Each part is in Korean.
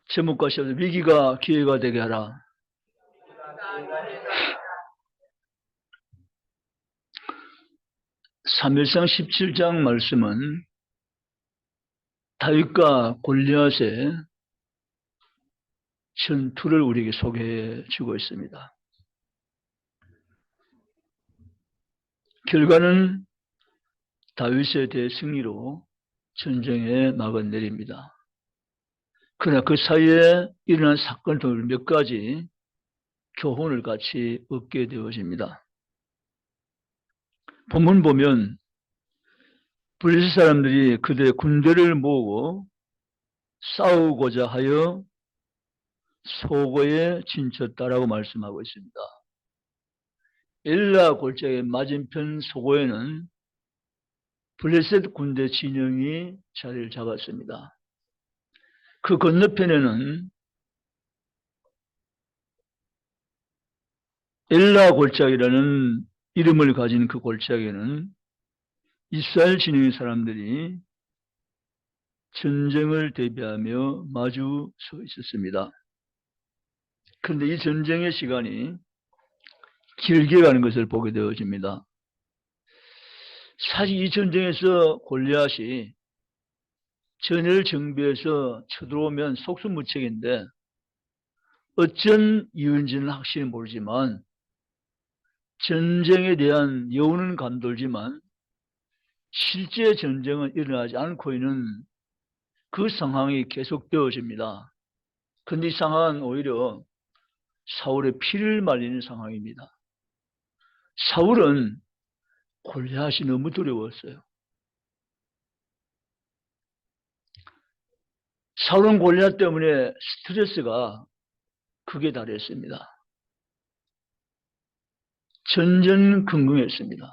제목과 시험 위기가 기회가 되게 하라. 사무엘상 17장 말씀은 다윗과 골리앗의 전투를 우리에게 소개해 주고 있습니다. 결과는 다윗의 대승리로 전쟁의 막은 내립니다. 그러나 그 사이에 일어난 사건들 몇 가지 교훈을 같이 얻게 되어집니다. 본문 보면 블레셋 사람들이 그들의 군대를 모으고 싸우고자 하여 소고에 진쳤다라고 말씀하고 있습니다. 엘라 골짜기 맞은편 소고에는 블레셋 군대 진영이 자리를 잡았습니다. 그 건너편에는 엘라 골짜기라는 이름을 가진 그 골짜기에는 이스라엘 진영의 사람들이 전쟁을 대비하며 마주 서 있었습니다. 그런데 이 전쟁의 시간이 길게 가는 것을 보게 되어집니다. 사실 이 전쟁에서 골리앗이 전열을 정비해서 쳐들어오면 속수무책인데 어쩐 이유인지는 확실히 모르지만 전쟁에 대한 여운은 감돌지만 실제 전쟁은 일어나지 않고 있는 그 상황이 계속되어집니다. 그런데 이 상황은 오히려 사울의 피를 말리는 상황입니다. 사울은 골리앗이 너무 두려웠어요. 사울은 골리앗 때문에 스트레스가 극에 달했습니다. 전전긍긍했습니다.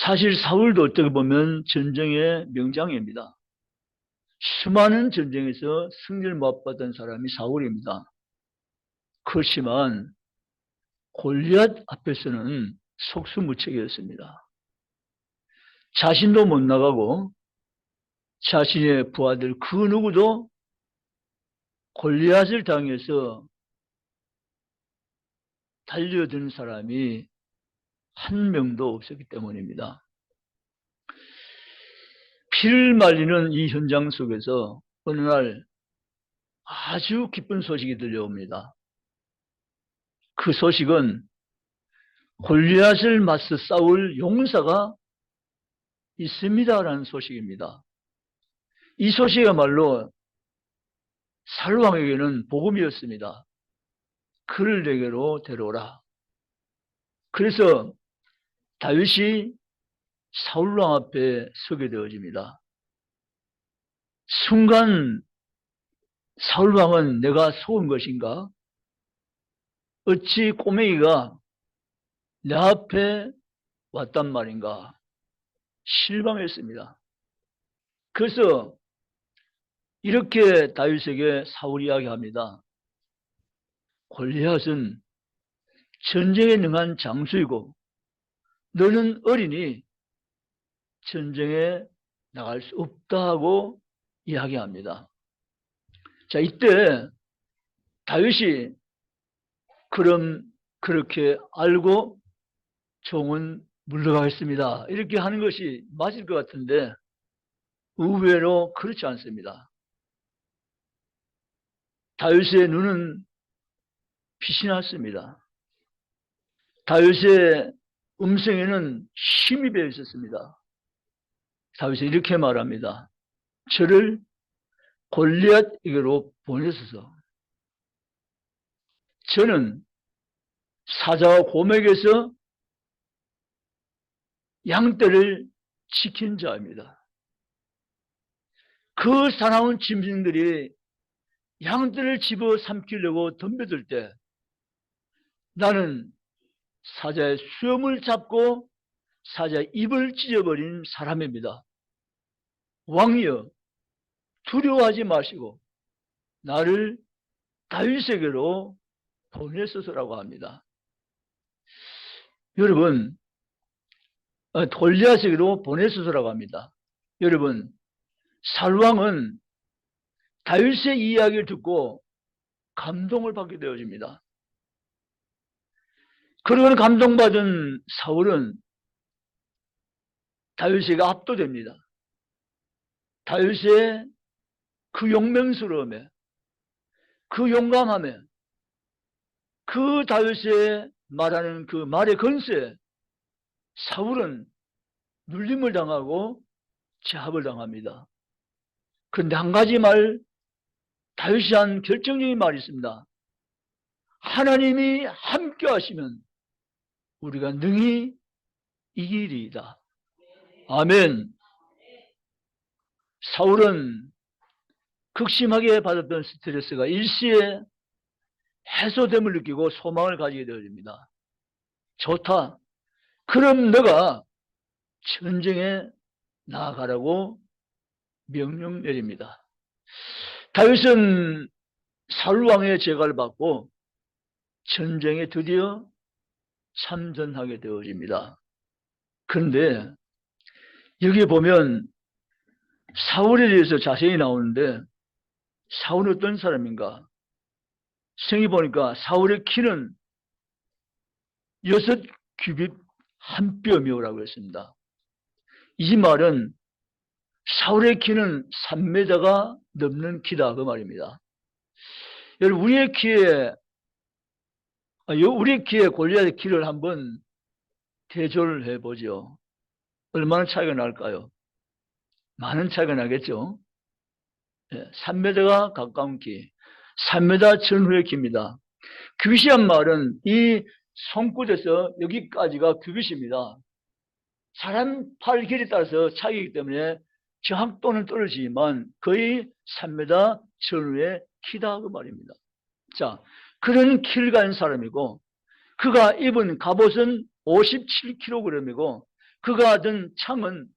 사실 사울도 어떻게 보면 전쟁의 명장입니다. 수많은 전쟁에서 승리를 맛봤던 사람이 사울입니다. 그렇지만 골리앗 앞에서는 속수무책이었습니다. 자신도 못 나가고 자신의 부하들 그 누구도 골리앗을 당해서 달려든 사람이 한 명도 없었기 때문입니다. 피를 말리는 이 현장 속에서 어느 날 아주 기쁜 소식이 들려옵니다. 그 소식은 골리앗을 맞서 싸울 용사가 있습니다라는 소식입니다. 이 소식이야말로 사울왕에게는 복음이었습니다. 그를 내게로 데려오라. 그래서 다윗이 사울왕 앞에 서게 되어집니다. 순간 사울왕은 내가 속은 것인가? 어찌 꼬맹이가 내 앞에 왔단 말인가? 실망했습니다. 그래서 이렇게 다윗에게 사울이 이야기합니다. 골리앗은 전쟁에 능한 장수이고 너는 어리니 전쟁에 나갈 수 없다 하고 이야기합니다. 자, 이때 다윗이 그럼 그렇게 알고 종은 물러가겠습니다. 이렇게 하는 것이 맞을 것 같은데 의외로 그렇지 않습니다. 다윗의 눈은 빛이 났습니다. 다윗의 음성에는 힘이 배어 있었습니다. 다윗이 이렇게 말합니다. 저를 골리앗에게로 보내소서. 저는 사자와 곰에게서 양떼를 지킨 자입니다. 그 사나운 짐승들이 양떼를 집어 삼키려고 덤벼들 때 나는 사자의 수염을 잡고 사자의 입을 찢어버린 사람입니다. 왕이여, 두려워하지 마시고 나를 다윗에게로 보내소서라고 합니다. 여러분, 골리앗에게로 보내소서라고 합니다. 여러분, 사울왕은 다윗의 이야기를 듣고 감동을 받게 되어집니다. 그러고 감동받은 사울은 다윗에게 압도됩니다. 다윗의 그 용맹스러움에, 그 용감함에, 그 다윗의 말하는 그 말의 건세에 사울은 눌림을 당하고 제압을 당합니다. 그런데 한 가지 다윗이 한 결정적인 말이 있습니다. 하나님이 함께 하시면 우리가 능히 이기리이다. 아멘. 사울은 극심하게 받았던 스트레스가 일시에 해소됨을 느끼고 소망을 가지게 되어집니다. 좋다. 그럼 너가 전쟁에 나아가라고 명령 내립니다. 다윗은 사울 왕의 제가를 받고 전쟁에 드디어 참전하게 되어집니다. 그런데 여기 보면 사울에 대해서 자세히 나오는데 사울은 어떤 사람인가? 성이 보니까 사울의 키는 6규빗 한 뼘이라고 했습니다. 이 말은 사울의 키는 3m가 넘는 키다 그 말입니다. 여러분 우리의 키에 골리앗의 키를 한번 대조를 해보죠. 얼마나 차이가 날까요? 많은 차이가 나겠죠. 3m가 가까운 키, 3m 전후의 키입니다. 규빗이란 말은 이 손끝에서 여기까지가 규빗입니다. 사람 팔 길이에 따라서 차이이기 때문에 정확도는 떨어지지만 거의 3m 전후의 키다 그 말입니다. 자, 그런 키를 가진 사람이고 그가 입은 갑옷은 57kg이고 그가 든 창은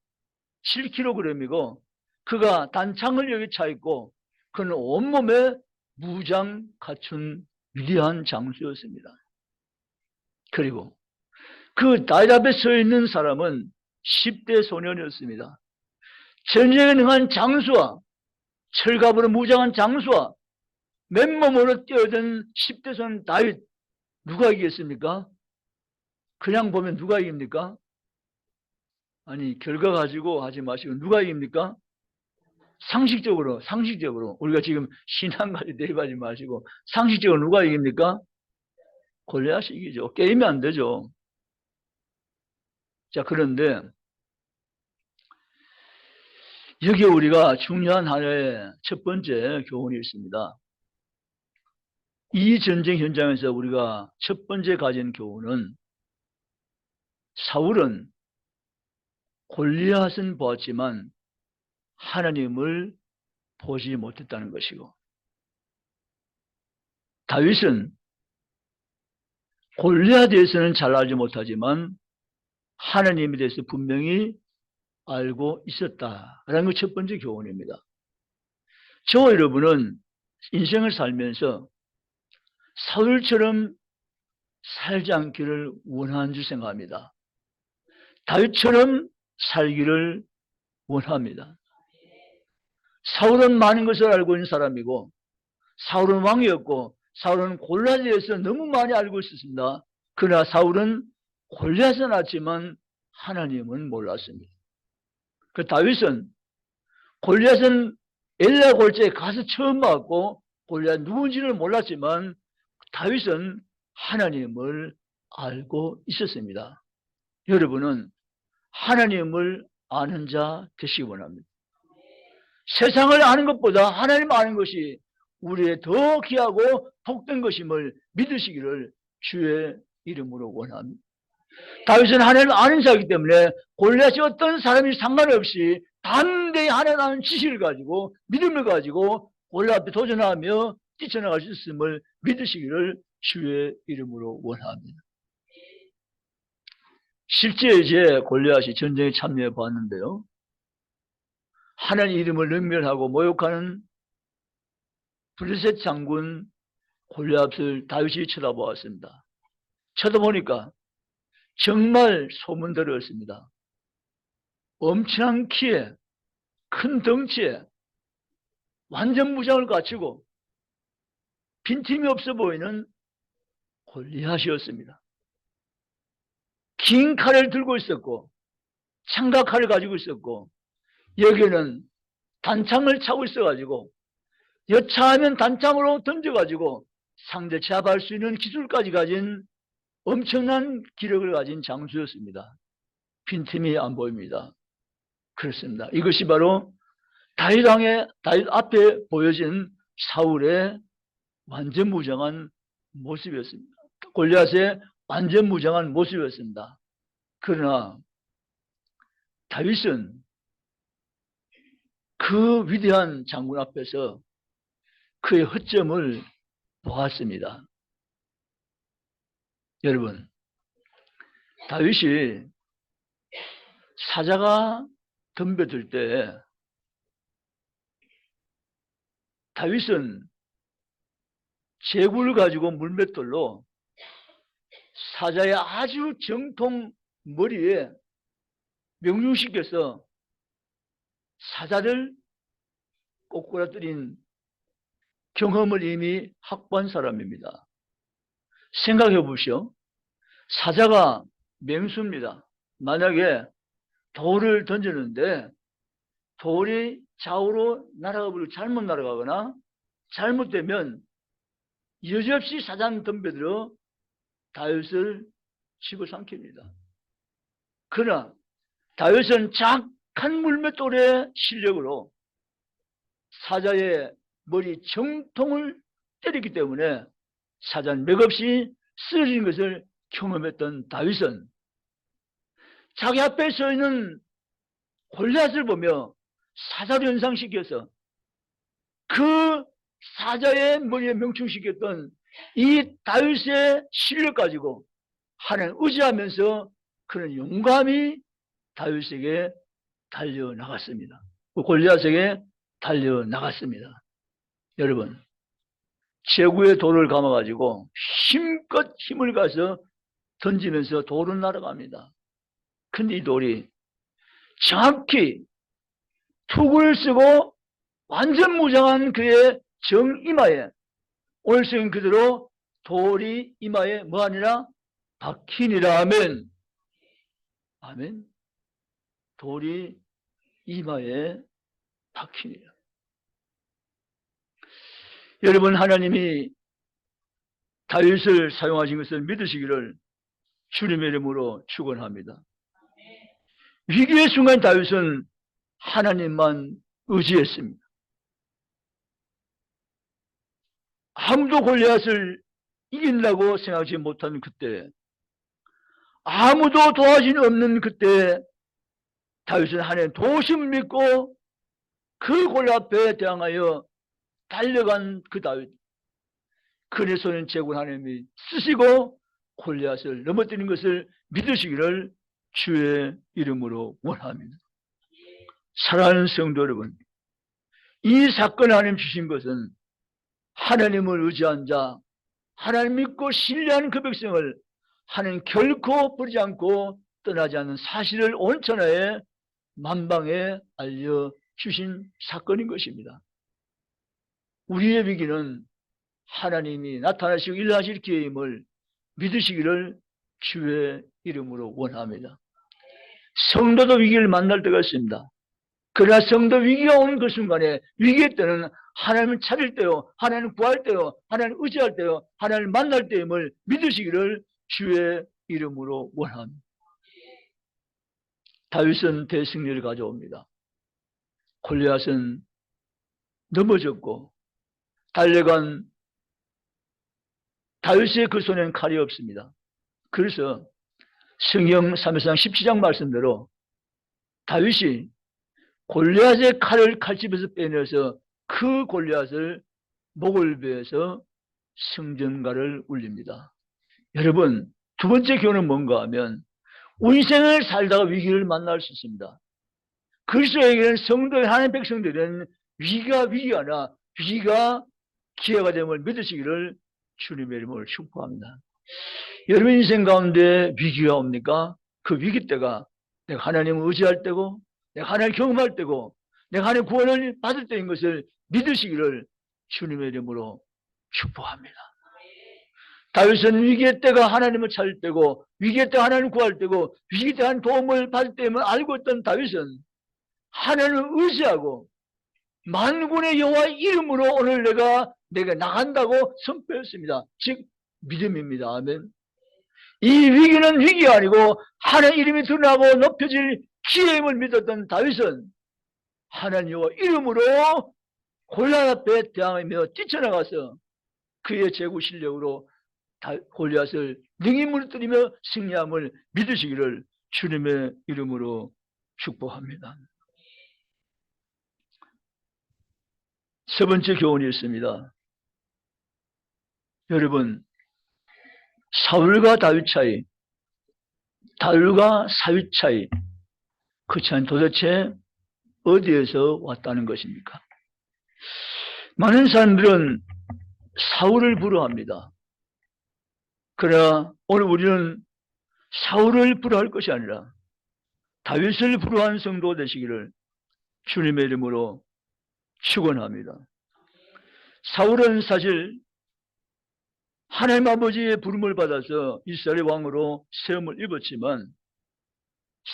7kg이고 그가 단창을 여기 차 있고 그는 온몸에 무장 갖춘 위대한 장수였습니다. 그리고 그 다윗 앞에 서 있는 사람은 10대 소년이었습니다. 전쟁에 능한 장수와 철갑으로 무장한 장수와 맨몸으로 뛰어든 10대 소년 다윗 누가 이기겠습니까? 그냥 보면 누가 이깁니까? 아니 결과 가지고 하지 마시고 누가 이깁니까? 상식적으로 우리가 지금 신앙까지 대입하지 마시고 상식적으로 누가 이깁니까? 골리앗이 이기죠. 게임이 안 되죠. 자, 그런데 여기 우리가 중요한 하나의 첫 번째 교훈이 있습니다. 이 전쟁 현장에서 우리가 첫 번째 가진 교훈은 사울은 골리앗은 보았지만 하나님을 보지 못했다는 것이고 다윗은 골리앗에 대해서는 잘 알지 못하지만 하나님에 대해서 분명히 알고 있었다라는 게 첫 번째 교훈입니다. 저와 여러분은 인생을 살면서 사울처럼 살지 않기를 원하는 줄 생각합니다. 다윗처럼 살기를 원합니다. 사울은 많은 것을 알고 있는 사람이고 사울은 왕이었고 사울은 골리앗에 대해서 너무 많이 알고 있었습니다. 그러나 사울은 골리앗은 알지만 하나님은 몰랐습니다. 그 다윗은 골리앗은 엘라 골짜기에 가서 처음 봤고 골리앗 누군지를 몰랐지만 다윗은 하나님을 알고 있었습니다. 여러분은 하나님을 아는 자 되시기 원합니다. 세상을 아는 것보다 하나님 아는 것이 우리의 더 귀하고 복된 것임을 믿으시기를 주의 이름으로 원합니다. 다윗은 하나님을 아는 자이기 때문에 골리앗이 어떤 사람이 상관없이 담대히 하나님 아는 지식을 가지고 믿음을 가지고 골리앗 앞에 도전하며 뛰쳐나갈 수 있음을 믿으시기를 주의 이름으로 원합니다. 실제 이제 골리앗이 전쟁에 참여해 보았는데요. 하나님 이름을 능멸하고 모욕하는 블레셋 장군 골리앗을 다윗이 쳐다보았습니다. 쳐다보니까 정말 소문들었습니다. 엄청난 키에 큰 덩치에 완전 무장을 갖추고 빈틈이 없어 보이는 골리앗이었습니다. 긴 칼을 들고 있었고 창각칼을 가지고 있었고 여기는 단창을 차고 있어가지고 여차하면 단창으로 던져가지고 상대 제압할 수 있는 기술까지 가진 엄청난 기력을 가진 장수였습니다. 빈틈이 안 보입니다. 그렇습니다. 이것이 바로 다윗 앞에 보여진 사울의 완전 무장한 모습이었습니다. 골리앗의 완전 무장한 모습이었습니다. 그러나 다윗은 그 위대한 장군 앞에서 그의 허점을 보았습니다. 여러분, 다윗이 사자가 덤벼들 때 다윗은 제구를 가지고 물맷돌로 사자의 아주 정통 머리에 명중시켜서 사자를 꼬꾸라뜨린 경험을 이미 확보한 사람입니다. 생각해 보시오. 사자가 맹수입니다. 만약에 돌을 던졌는데 돌이 좌우로 날아가 버리고 잘못 날아가거나 잘못되면 여지없이 사자는 덤벼들어 다윗을 집어삼킵니다. 그러나 다윗은 작은 물맷돌의 실력으로 사자의 머리 정통을 때렸기 때문에 사자는 맥없이 쓰러지는 것을 경험했던 다윗은 자기 앞에 서 있는 골리앗을 보며 사자를 연상시켜서 그 사자의 머리에 명중시켰던 이 다윗의 실력 가지고 하나님 의지하면서 그는 용감히 다윗에게 달려나갔습니다. 골리앗에게 달려나갔습니다. 여러분, 제구의 돌을 감아가지고 힘껏 힘을 가서 던지면서 돌은 날아갑니다. 근데 이 돌이 정확히 투구를 쓰고 완전 무장한 그의 정이마에 오늘 쓰인 그대로 돌이 이마에 뭐하니라? 박히니라. 아멘. 아멘. 돌이 이마에 박히니라. 여러분, 하나님이 다윗을 사용하신 것을 믿으시기를 주님의 이름으로 축원합니다. 위기의 순간 다윗은 하나님만 의지했습니다. 아무도 골리앗을 이긴다고 생각하지 못하는 그때, 아무도 도와주는 없는 그때 다윗은 하나님 도심을 믿고 그 골리앗 앞에 대항하여 달려간 그 다윗, 그의 손은 제군 하나님이 쓰시고 골리앗을 넘어뜨린 것을 믿으시기를 주의 이름으로 원합니다. 사랑하는 성도 여러분, 이 사건을 하나님 주신 것은 하나님을 의지한 자, 하나님 믿고 신뢰하는 그 백성을 하나님 결코 버리지 않고 떠나지 않는 사실을 온 천하에 만방에 알려주신 사건인 것입니다. 우리의 위기는 하나님이 나타나시고 일하실 기회임을 믿으시기를 주의 이름으로 원합니다. 성도도 위기를 만날 때가 있습니다. 그러나 성도 위기가 오는 그 순간에 위기의 때는 하나님을 찾을 때요, 하나님을 구할 때요, 하나님을 의지할 때요, 하나님을 만날 때임을 믿으시기를 주의 이름으로 원합니다. 다윗은 대승리를 가져옵니다. 골리앗은 넘어졌고 달려간 다윗의 그 손에는 칼이 없습니다. 그래서 성경 사무엘상 17장 말씀대로 다윗이 골리앗의 칼을 칼집에서 빼내서 그 골리앗을 목을 베어서 성전가를 울립니다. 여러분, 두 번째 교훈은 뭔가 하면 우리 인생을 살다가 위기를 만날 수 있습니다. 그리스도에게는 성도의 하나님 백성들은 위기가 아니라 위기가 기회가 됨을 믿으시기를 주님의 이름으로 축복합니다. 여러분 인생 가운데 위기가 옵니까? 그 위기 때가 내가 하나님을 의지할 때고 내가 하나님을 경험할 때고 내가 하나님의 구원을 받을 때인 것을 믿으시기를 주님의 이름으로 축복합니다. 다윗은 위기의 때가 하나님을 찾을 때고, 위기의 때가 하나님을 구할 때고, 위기의 때가 도움을 받을 때임을 알고 있던 다윗은 하나님을 의지하고 만군의 여호와 이름으로 오늘 내가 나간다고 선포했습니다. 즉 믿음입니다. 아멘. 이 위기는 위기가 아니고 하나님 이름이 드러나고 높여질 기회임을 믿었던 다윗은 하나님 여호와 이름으로 골리앗 앞에 대항하며 뛰쳐나가서 그의 제구 실력으로 골리앗을 능히 무너뜨리며 승리함을 믿으시기를 주님의 이름으로 축복합니다. 세 번째 교훈이 있습니다. 여러분, 사울과 다윗 차이, 다윗과 사윗 차이, 그 차이는 도대체 어디에서 왔다는 것입니까? 많은 사람들은 사울을 부러워합니다. 그러나 오늘 우리는 사울을 부러워할 것이 아니라 다윗을 부러워하는 성도 되시기를 주님의 이름으로 축원합니다. 사울은 사실 하나님 아버지의 부름을 받아서 이스라엘의 왕으로 세움을 입었지만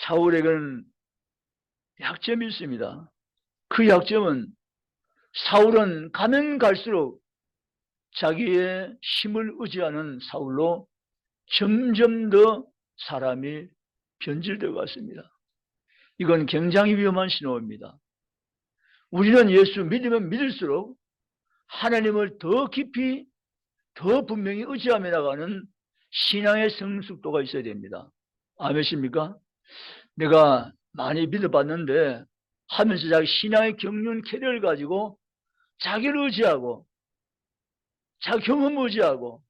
사울에게는 약점이 있습니다. 그 약점은 사울은 가면 갈수록 자기의 힘을 의지하는 사울로 점점 더 사람이 변질되어 갔습니다. 이건 굉장히 위험한 신호입니다. 우리는 예수 믿으면 믿을수록 하나님을 더 깊이 더 분명히 의지하며 나가는 신앙의 성숙도가 있어야 됩니다. 아멘입니까? 내가 많이 믿어봤는데 하면서 자기 신앙의 경륜 캐리어를 가지고 자기를 의지하고 자기 경험을 의지하고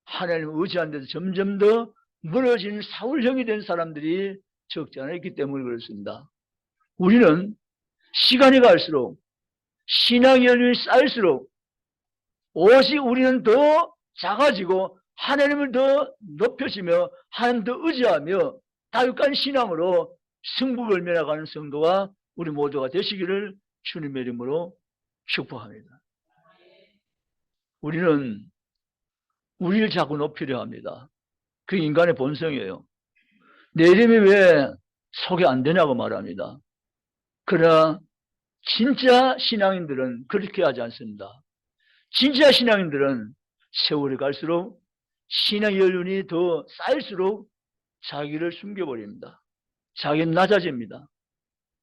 하나님을 의지하는 데서 점점 더 멀어진 사울형이 된 사람들이 적지 않아 있기 때문에 그렇습니다. 우리는 시간이 갈수록 신앙의 연륜이 쌓일수록 오직 우리는 더 작아지고 하나님을 더 높여지며 하나님을 더 의지하며 다윗간 신앙으로 승부를 면해가는 성도가 우리 모두가 되시기를 주님의 이름으로 축복합니다. 우리는 우리를 자꾸 높이려 합니다. 그게 인간의 본성이에요. 내 이름이 왜 소개 안 되냐고 말합니다. 그러나 진짜 신앙인들은 그렇게 하지 않습니다. 진짜 신앙인들은 세월이 갈수록 신앙의 연륜이 더 쌓일수록 자기를 숨겨버립니다. 자기는 낮아집니다.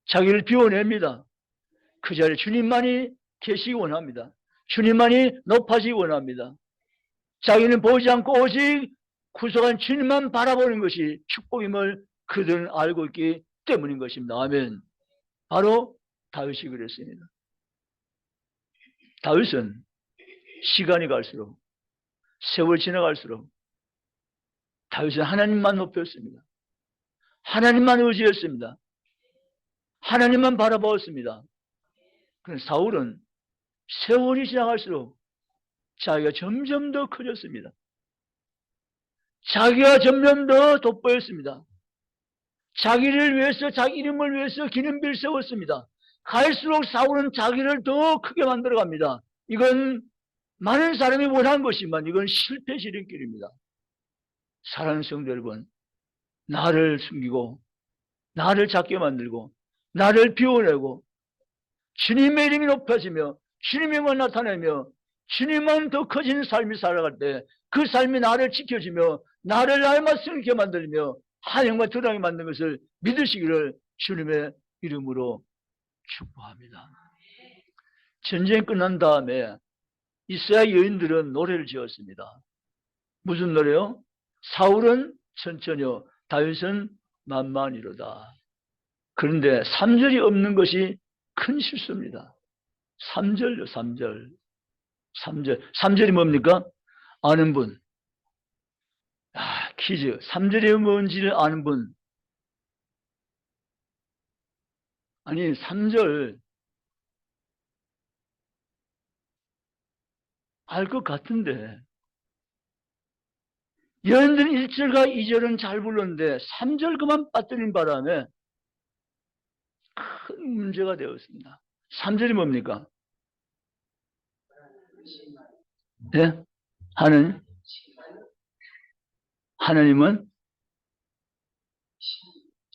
자기를 비워냅니다. 그 자리에 주님만이 계시기 원합니다. 주님만이 높아지기 원합니다. 자기는 보이지 않고 오직 구속한 주님만 바라보는 것이 축복임을 그들은 알고 있기 때문인 것입니다. 아멘. 바로 다윗이 그랬습니다. 다윗은 시간이 갈수록 세월이 지나갈수록 다윗은 하나님만 높였습니다. 하나님만 의지했습니다. 하나님만 바라보았습니다. 그런데 사울은 세월이 지나갈수록 자기가 점점 더 커졌습니다. 자기가 점점 더 돋보였습니다. 자기를 위해서 자기 이름을 위해서 기념비를 세웠습니다. 갈수록 사울은 자기를 더 크게 만들어갑니다. 이건 많은 사람이 원한 것이지만 이건 실패 지름길입니다. 사랑하는 성도 여러분, 나를 숨기고 나를 작게 만들고 나를 비워내고 주님의 이름이 높아지며 주님만 나타내며 주님만 더 커지는 삶이 살아갈 때 그 삶이 나를 지켜주며 나를 날마다 승리케 만들며 하나님과 드러나게 만든 것을 믿으시기를 주님의 이름으로 축복합니다. 전쟁이 끝난 다음에 이스라엘 여인들은 노래를 지었습니다. 무슨 노래요? 사울은 천천히요 다윗은 만만히로다. 그런데 3절이 없는 것이 큰 실수입니다. 3절요 3절. 3절이 뭡니까? 아는 분. 퀴즈. 3절이 뭔지를 아는 분. 아니 3절 알 것 같은데 여인들은 1절과 2절은 잘 불렀는데 3절 그만 빠뜨린 바람에 큰 문제가 되었습니다. 3절이 뭡니까? 예? 하나님은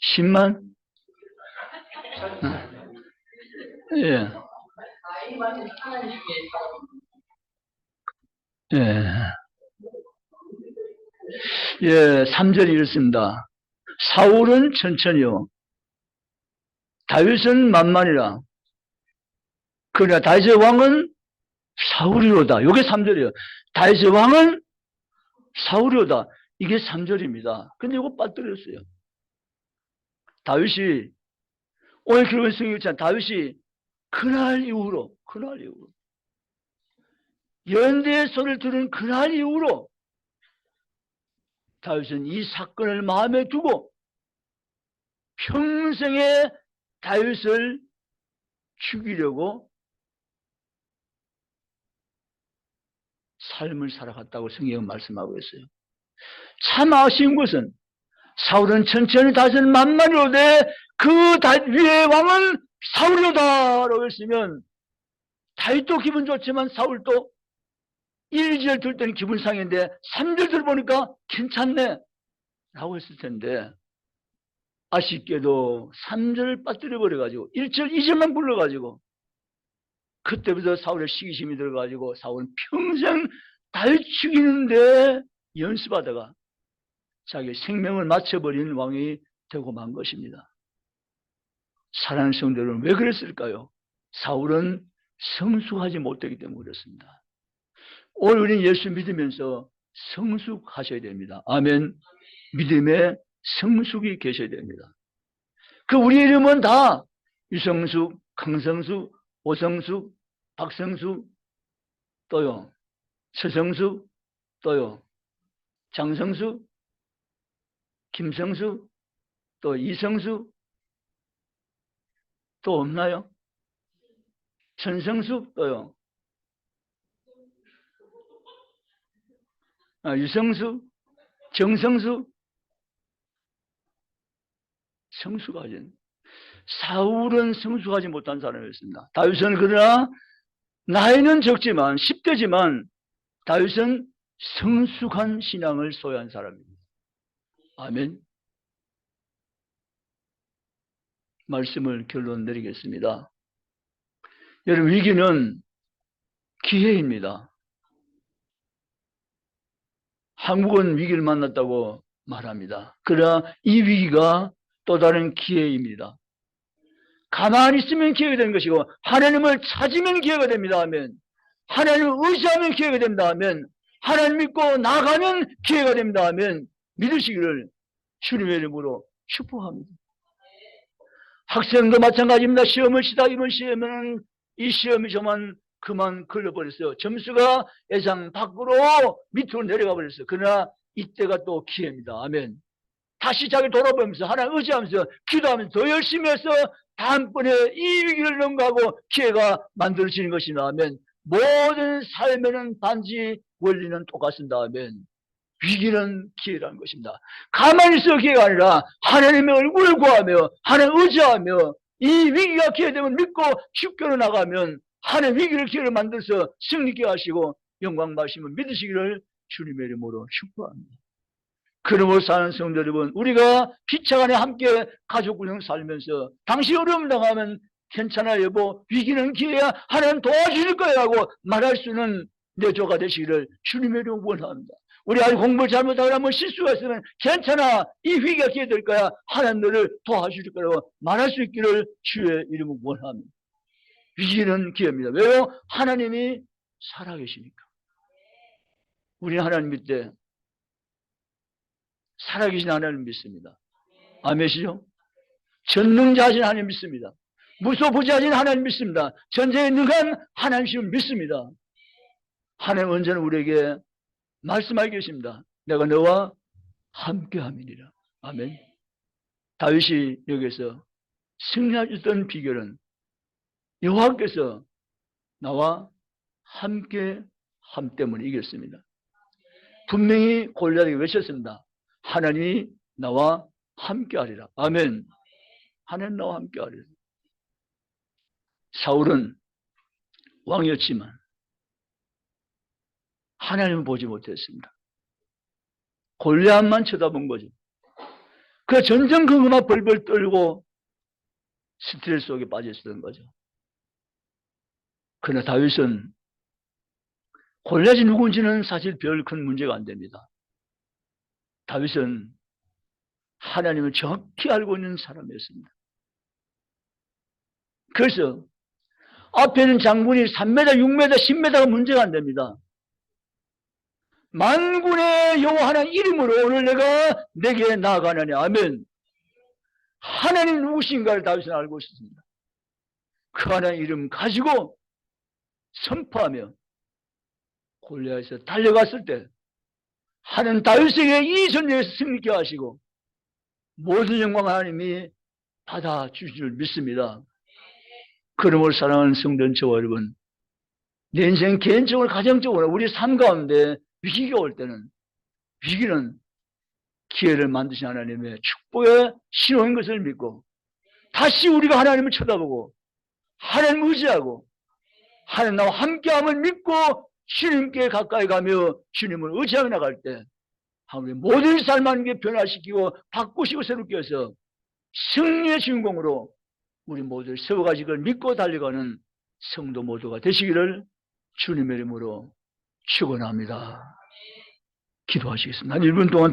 10만? 예. 예. 예, 3절이 이렇습니다. 사울은 천천히요. 다윗은 만만이라. 그러나 다윗의 왕은 사울이로다. 이게 3절이에요. 다윗의 왕은 사울이로다. 이게 3절입니다. 근데 이거 빠뜨렸어요. 다윗이, 오늘 결혼 성경처럼 다윗이 그날 이후로 연대의 소리를 들은 그날 이후로 다윗은 이 사건을 마음에 두고 평생에 다윗을 죽이려고 삶을 살아갔다고 성경은 말씀하고 있어요. 참 아쉬운 것은 사울은 천천히 다윗을 만만히로되 그 다윗 위의 왕은 사울이로다라고 했으면 다윗도 기분 좋지만 사울도 1절 들 때는 기분 상했는데 3절 들어보니까 괜찮네 라고 했을 텐데 아쉽게도 3절을 빠뜨려 버려가지고 1절 2절만 불러가지고 그때부터 사울의 시기심이 들어가지고 사울은 평생 다윗 죽이는데 연습하다가 자기 생명을 마쳐버린 왕이 되고 만 것입니다. 사랑하는 성도 여러분, 왜 그랬을까요? 사울은 성숙하지 못했기 때문에 그렇습니다. 오늘 우리는 예수 믿으면서 성숙하셔야 됩니다. 아멘. 믿음의 성숙이 계셔야 됩니다. 그 우리 이름은 다 유성숙, 강성숙, 오성숙, 박성숙, 또요 서성숙, 또요 장성숙, 김성숙, 또 이성숙, 또 없나요? 천성숙, 또요 유성숙, 정성숙, 성숙하지. 사울은 성숙하지 못한 사람이었습니다. 다윗은 그러나 나이는 적지만 10대지만 다윗은 성숙한 신앙을 소유한 사람입니다. 아멘. 말씀을 결론 내리겠습니다. 여러분, 위기는 기회입니다. 한국은 위기를 만났다고 말합니다. 그러나 이 위기가 또 다른 기회입니다. 가만히 있으면 기회가 되는 것이고 하나님을 찾으면 기회가 됩니다. 아멘. 하나님을 의지하면 기회가 됩니다. 아멘. 하나님 믿고 나가면 기회가 됩니다. 아멘. 믿으시기를 주님의 이름으로 축복합니다. 학생도 마찬가지입니다. 시험을 치다 이번 시험은 이 시험이 저만 그만 걸려버렸어요. 점수가 예상 밖으로 밑으로 내려가 버렸어요. 그러나 이때가 또 기회입니다. 아멘. 다시 자기 돌아보면서 하나님 의지하면서 기도하면서 더 열심히 해서 다음번에 이 위기를 넘어가고 기회가 만들어지는 것이다. 아멘. 모든 삶에는 단지 원리는 똑같습니다. 아멘. 위기는 기회라는 것입니다. 가만히 있어 기회가 아니라 하나님의 얼굴을 구하며 하나님 의지하며 이 위기가 기회되면 믿고 죽겨로 나가면 하나님 위기를 기회로 만들어서 승리케 하시고 영광 받으시면 믿으시기를 주님의 이름으로 축복합니다. 그러므로 사는 성도 여러분, 우리가 피차간에 함께 가족 구성 살면서 당시 어려움 당하면 괜찮아 여보, 위기는 기회야, 하나님 도와주실 거야라고 말할 수 있는 내조가 되시기를 주님의 이름으로 원합니다. 우리 아직 공부를 잘못하거나 뭐 실수가 있으면 괜찮아, 이 위기가 기회 될 거야, 하나님 너를 도와주실 거라고 말할 수 있기를 주의 이름으로 원합니다. 위기는 기회입니다. 왜요? 하나님이 살아계시니까. 우리는 하나님 믿되 살아계신 하나님 믿습니다. 아멘이시죠? 전능자하신 하나님 믿습니다. 무소부지하신 하나님 믿습니다. 전쟁에 능한 하나님을 믿습니다. 하나님 언제나 우리에게 말씀하고 계십니다. 내가 너와 함께함이니라. 아멘. 다윗이 여기서 승리하셨던 비결은 여호와께서 나와 함께함 때문에 이겼습니다. 분명히 골리앗에게 외쳤습니다. 하나님이 나와 함께하리라. 아멘. 하나님 나와 함께하리라. 사울은 왕이었지만 하나님을 보지 못했습니다. 골리앗만 쳐다본 거죠. 그 전전긍긍한 벌벌 떨고 스트레스 속에 빠져 있었던 거죠. 그러나 다윗은 골리앗이 누군지는 사실 별 큰 문제가 안 됩니다. 다윗은 하나님을 정확히 알고 있는 사람이었습니다. 그래서 앞에는 장군이 3m, 6m, 10m가 문제가 안 됩니다. 만군의 여호와 하나님 이름으로 오늘 내게 나아가느냐 하면 하나님 누구신가를 다윗은 알고 있습니다. 그 하나님 이름 가지고 선포하며 골리앗에서 달려갔을 때 하나님 다윗에게 이 전쟁에서 승리케 하시고 모든 영광 하나님이 받아주실 줄 믿습니다. 그러므로 사랑하는 성도 저와 여러분, 내 인생 개인적으로 가정적으로 우리 삶 가운데 위기가 올 때는 위기는 기회를 만드신 하나님의 축복의 신호인 것을 믿고 다시 우리가 하나님을 쳐다보고 하나님을 의지하고 하나님 나와 함께함을 믿고 주님께 가까이 가며 주님을 의지하며 나갈 때 우리 모든 삶을 변화시키고 바꾸시고 새롭게 해서 승리의 주인공으로 우리 모두 세워가지고 믿고 달려가는 성도 모두가 되시기를 주님의 이름으로 축원합니다. 기도하시겠습니다. 한 1분 동안